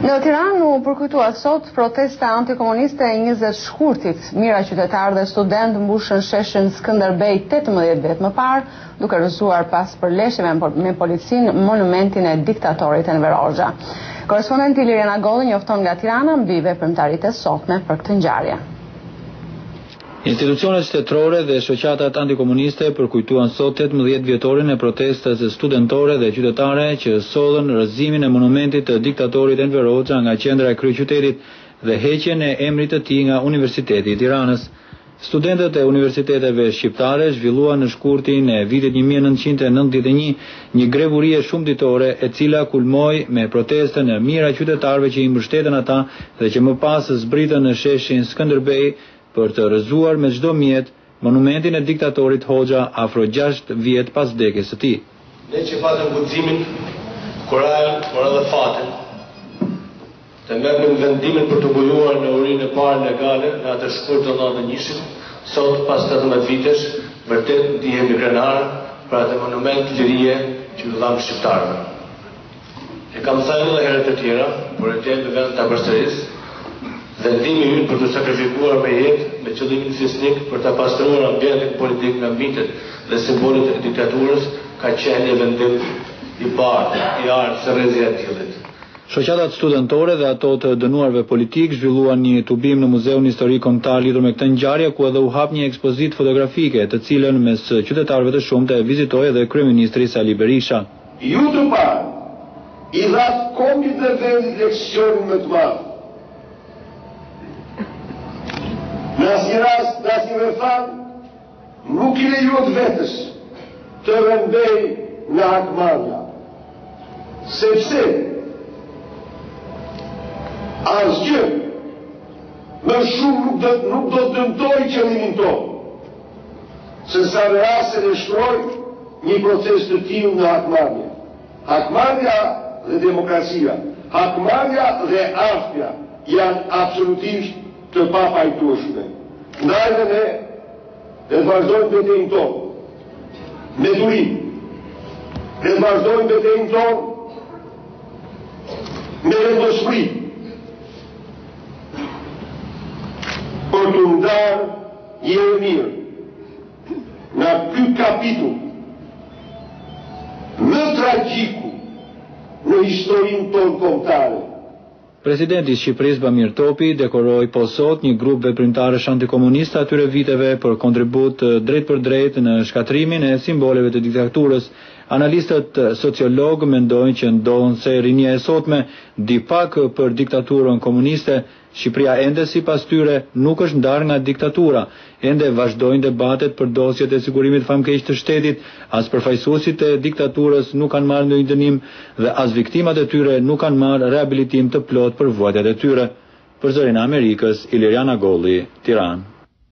Në Tiranë u përkujtua sot protesta antikomuniste e 20 shkurtit. Mira qytetarë dhe studentë mbushën sheshin Skënderbej 18 vjet më parë, duke rrëzuar pas përleshjeve me policinë monumentin e diktatorit Enver Hoxha. Korrespondenti Liriana Golli njofton nga Tirana mbi veprimtaritë e sotme për këtë ngjarje. Institucionet shtetërore dhe shoqatat antikomuniste përkujtuan sot 18 vjetorin e protestës studentore dhe qytetare që sollën rrëzimin e monumentit të diktatorit Enver Hoxha nga qendra e kryeqytetit dhe heqjen e emrit të tij nga Universiteti i Tiranës. Studentët e universiteteve shqiptare zhvilluan në shkurtin e vitit 1991 një grevurie shumëditore e cila kulmoi me protestën e mira qytetarëve që i mbështetën ata dhe që më pas zbritën në sheshin Skënderbej për të rrëzuar me çdo mjet monumentin e diktatorit Hoxha afro 6 vjet pas vdekjes së tij. Ne që patëm guximin, kurajën, por edhe fatin, të merrnim vendimin për të mbuluar në urinë e parë legale në atë shkurt të 91-shit, sot pas 18 vitesh, vërtet ndihemi krenar për atë monument lirie që u dham shqiptarëve. E kam thënë edhe herë të tjera, por e them në vend ta përsëris, vendimi ynë për të sakrifikuar me jetë me qëllimin fisnik për të pastruar ambientin politik nga mitet dhe simbolit e diktaturës ka qenë një vendim i bardhë, i ardhë së rrezja e tjellit. Shoqatat studentore dhe ato të dënuarve politik zhvilluan një tubim në Muzeun Historik Kombëtar lidhur me këtë ngjarje, ku edhe u hap një ekspozitë fotografike, të cilën mes qytetarëve të shumtë e vizitoi edhe kryeministri Sali Berisha. Ju të parë i dhat kombit dhe vendit leksionin më të madh. Në asnjë rast, në asnjë rrethon, nuk i lejohet vetës të rëndej nga hakmarrja. Sepse asgjë më shumë nuk do të dëmtoj qëllimin tonë, se sa raste e shtroj një proces të tillë nga hakmarrja. Hakmarrja dhe demokracia, hakmarrja dhe artja janë absolutisht të papajtueshme. Ndaj dhe ne dhe vazhdojmë betejën tonë me durim, dhe vazhdojmë betejën tonë me vendoshmëri për të ndarë një mirë nga ky kapitull më tragjiku në historinë tonë kombëtare. Presidenti i Shqipërisë Bamir Topi dekoroi po sot një grup veprimtarësh antikomunist atyre viteve për kontribut drejt për drejt në shkatrimin e simboleve të diktaturës. Analistët sociologë mendojnë që ndonë se rinia e sotme di pak për diktaturën komuniste, Shqipëria ende sipas tyre nuk është ndarë nga diktatura, ende vazhdojnë debatet për dosjet e sigurimit famkeq të shtetit, as përfaqësuesit e diktaturës nuk kanë marrë ndonjë dënim dhe as viktimat e tyre nuk kanë marrë rehabilitim të plot për vuajtjet e tyre. Për Zërin e Amerikës, Liriana Golli, Tiranë.